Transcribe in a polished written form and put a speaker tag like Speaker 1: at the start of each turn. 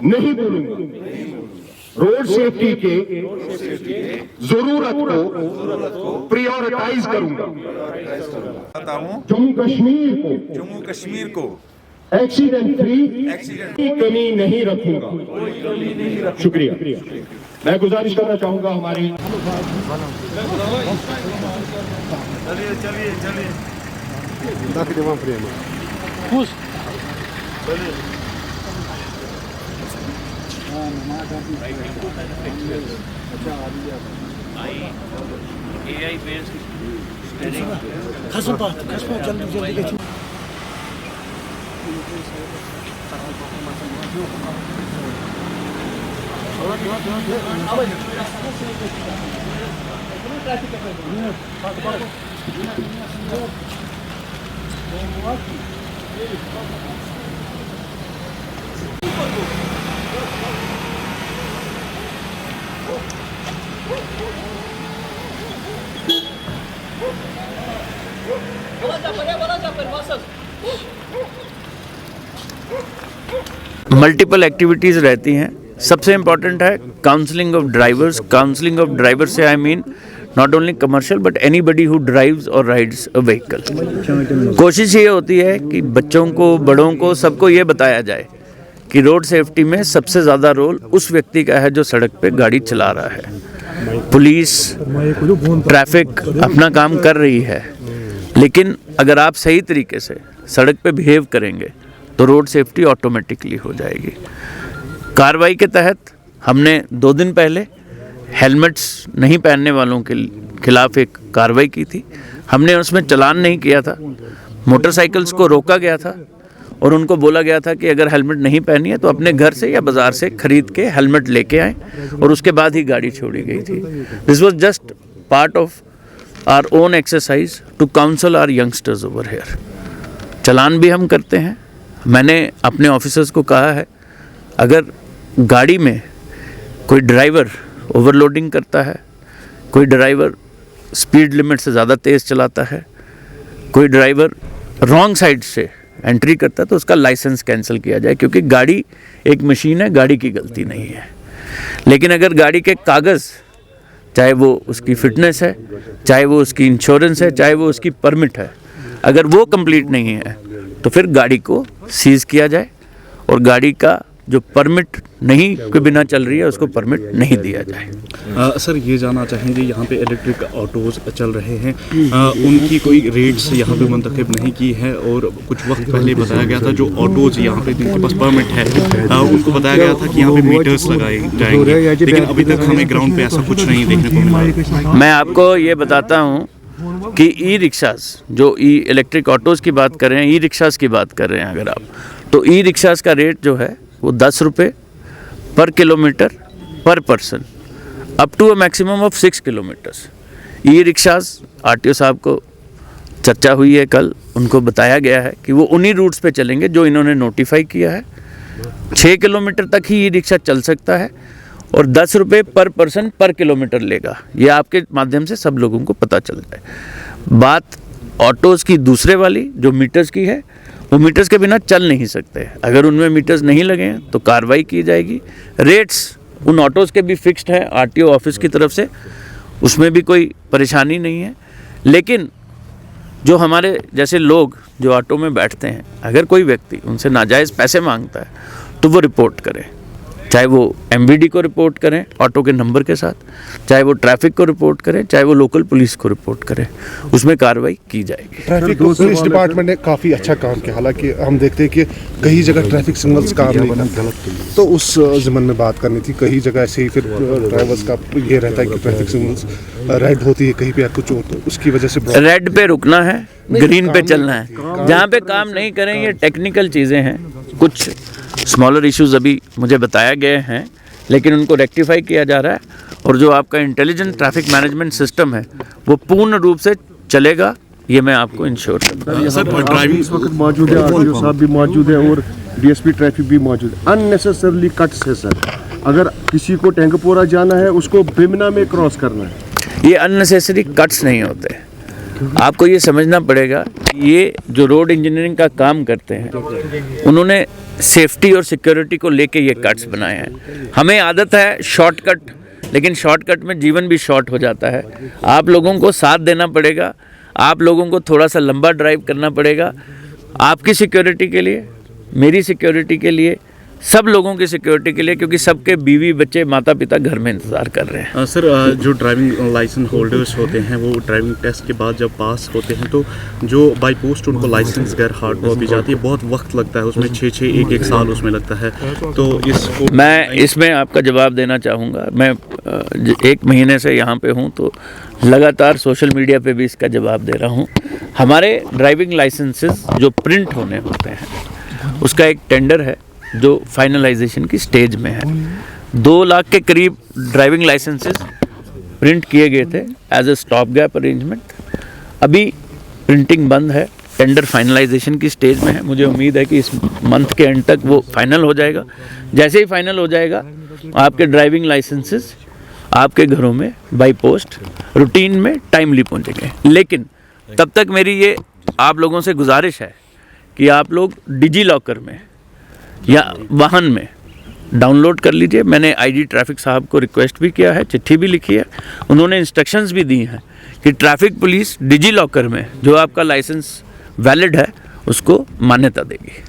Speaker 1: नहीं बोलूंगा। Road safety के जरूरत को प्रायोरिटाइज करूंगा।
Speaker 2: जम्मू कश्मीर को
Speaker 1: एक्सीडेंट फ्री की कमी नहीं रखूंगा। शुक्रिया। मैं गुजारिश करना चाहूंगा हमारे
Speaker 3: मल्टीपल एक्टिविटीज़ रहती हैं। सबसे इम्पॉर्टेंट है counselling of drivers. Counselling of drivers से I mean not only commercial but anybody who drives और राइड्स अ व्हीकल। कोशिश ये होती है कि बच्चों को, बड़ों को, सबको ये बताया जाए कि रोड सेफ्टी में सबसे ज़्यादा रोल उस व्यक्ति का है जो सड़क पे गाड़ी चला रहा है। पुलिस, ट्रैफिक अपना काम कर रही है, लेकिन अगर आप सही तरीके से सड़क पे बिहेव करेंगे तो रोड सेफ्टी ऑटोमेटिकली हो जाएगी। कार्रवाई के तहत हमने 2 दिन पहले हेलमेट्स नहीं पहनने वालों के खिलाफ एक कार्रवाई की थी। हमने उसमें चालान नहीं किया था, मोटरसाइकिल्स को रोका गया था और उनको बोला गया था कि अगर हेलमेट नहीं पहनी है तो अपने घर से या बाज़ार से खरीद के हेलमेट लेके आएँ, और उसके बाद ही गाड़ी छोड़ी गई थी। This was just part of our own exercise to counsel our youngsters over here. चालान भी हम करते हैं। मैंने अपने ऑफिसर्स को कहा है, अगर गाड़ी में कोई ड्राइवर ओवरलोडिंग करता है, कोई ड्राइवर स्पीड लिमिट से ज़्यादा तेज़ चलाता है, कोई ड्राइवर रॉन्ग साइड से एंट्री करता है, तो उसका लाइसेंस कैंसिल किया जाए, क्योंकि गाड़ी एक मशीन है, गाड़ी की गलती नहीं है। लेकिन अगर गाड़ी के कागज़, चाहे वो उसकी फ़िटनेस है, चाहे वो उसकी इंश्योरेंस है, चाहे वो उसकी परमिट है, अगर वो कंप्लीट नहीं है तो फिर गाड़ी को सीज़ किया जाए और गाड़ी का जो परमिट नहीं के बिना चल रही है उसको परमिट नहीं दिया जाए।
Speaker 4: सर ये जानना चाहेंगे, यहाँ पे इलेक्ट्रिक ऑटोज़ चल रहे हैं, उनकी कोई रेट्स यहाँ पे मुंतखब नहीं की है, और कुछ वक्त पहले बताया गया था जो ऑटोज़ यहाँ पे जिनके पास परमिट है उनको बताया गया था कि यहाँ पे मीटर्स लगाए जाएंगे, लेकिन अभी तक हमें ग्राउंड पे ऐसा कुछ नहीं देखने को मिला।
Speaker 3: मैं आपको ये बताता हूँ कि ई रिक्शास, जो इलेक्ट्रिक ऑटोज़ की बात कर रहे हैं, ई रिक्शास की बात कर रहे हैं अगर आप, तो ई रिक्शास का रेट जो है वो 10 रुपये पर किलोमीटर पर person up to a maximum of 6 kilometres. E rickshaws RTO साहब को चर्चा हुई है कल, उनको बताया गया है कि वो उन्हीं रूट्स पे चलेंगे जो इन्होंने नोटिफाई किया है। 6 किलोमीटर तक ही ई रिक्शा चल सकता है और 10 रुपये पर पर्सन पर किलोमीटर लेगा। ये आपके माध्यम से सब लोगों को पता चल जाए। बात ऑटोज़ की दूसरे वाली जो मीटर्स की है, वो मीटर्स के बिना चल नहीं सकते। अगर उनमें मीटर्स नहीं लगे हैं तो कार्रवाई की जाएगी। रेट्स उन ऑटोज़ के भी फिक्स्ड हैं आरटीओ ऑफिस की तरफ से, उसमें भी कोई परेशानी नहीं है। लेकिन जो हमारे जैसे लोग जो ऑटो में बैठते हैं, अगर कोई व्यक्ति उनसे नाजायज़ पैसे मांगता है तो वो रिपोर्ट करें, चाहे वो एमवीडी को रिपोर्ट करें ऑटो के नंबर के साथ, चाहे वो ट्रैफिक को रिपोर्ट करें, चाहे वो लोकल पुलिस को रिपोर्ट करें, उसमें कार्रवाई की जाएगी।
Speaker 5: ट्रैफिक पुलिस डिपार्टमेंट ने काफ़ी अच्छा काम किया, हालांकि हम देखते हैं कि कई जगह ट्रैफिक सिग्नल्स काम नहीं करते, तो उस ज़मन में बात करनी थी। कई जगह ऐसे ही फिर ड्राइवर्स का ये रहता है कि ट्रैफिक सिग्नल्स रेड होती है, कहीं पे कुछ हो तो उसकी वजह से
Speaker 3: रेड पे रुकना है, ग्रीन पे चलना है। जहाँ पे काम नहीं करें, ये टेक्निकल चीज़ें हैं, कुछ स्मॉलर इश्यूज अभी मुझे बताया गए हैं, लेकिन उनको रेक्टिफाई किया जा रहा है। और जो आपका इंटेलिजेंट ट्रैफिक मैनेजमेंट सिस्टम है वो पूर्ण रूप से चलेगा, ये मैं आपको इंश्योर करता हूँ।
Speaker 5: सर ड्राइविंग इस वक्त मौजूद है, आरटीओ साहब भी मौजूद है और डीएसपी ट्रैफिक भी मौजूद है। अननेसेसरली कट्स है सर, अगर किसी को टैंकपोरा जाना है उसको बिमना में क्रॉस करना है।
Speaker 3: ये अननेसेसरी कट्स नहीं होते। आपको ये समझना पड़ेगा कि ये जो रोड इंजीनियरिंग का काम करते हैं उन्होंने सेफ्टी और सिक्योरिटी को लेके ये कट्स बनाए हैं। हमें आदत है शॉर्टकट, लेकिन शॉर्टकट में जीवन भी शॉर्ट हो जाता है। आप लोगों को साथ देना पड़ेगा, आप लोगों को थोड़ा सा लंबा ड्राइव करना पड़ेगा, आपकी सिक्योरिटी के लिए, मेरी सिक्योरिटी के लिए, सब लोगों की सिक्योरिटी के लिए, क्योंकि सबके बीवी बच्चे माता पिता घर में इंतज़ार कर रहे हैं।
Speaker 4: सर, जो ड्राइविंग लाइसेंस होल्डर्स होते हैं वो ड्राइविंग टेस्ट के बाद जब पास होते हैं तो जो बाई पोस्ट उनको लाइसेंस घर हार्ड कॉपी जाती है, बहुत वक्त लगता है उसमें, 6 एक साल उसमें लगता है। तो
Speaker 3: मैं इसमें आपका जवाब देना चाहूँगा। मैं 1 महीने से यहाँ पे हूँ तो लगातार सोशल मीडिया पे भी इसका जवाब दे रहा हूँ। हमारे ड्राइविंग लाइसेंसेस जो प्रिंट होने होते हैं उसका एक टेंडर है जो फाइनलाइजेशन की स्टेज में है। 2 लाख के करीब ड्राइविंग लाइसेंसेस प्रिंट किए गए थे as a stop gap arrangement. अभी प्रिंटिंग बंद है, टेंडर फाइनलाइजेशन की स्टेज में है। मुझे उम्मीद है कि इस मंथ के एंड तक वो फाइनल हो जाएगा। जैसे ही फाइनल हो जाएगा आपके ड्राइविंग लाइसेंसेस आपके घरों में बाई पोस्ट रूटीन में टाइमली पहुंचेंगे। लेकिन तब तक मेरी ये आप लोगों से गुजारिश है कि आप लोग डिजी लॉकर में या वाहन में डाउनलोड कर लीजिए। मैंने आईजी ट्रैफिक साहब को रिक्वेस्ट भी किया है, चिट्ठी भी लिखी है, उन्होंने इंस्ट्रक्शंस भी दी हैं कि ट्रैफिक पुलिस डिजी लॉकर में जो आपका लाइसेंस वैलिड है उसको मान्यता देगी।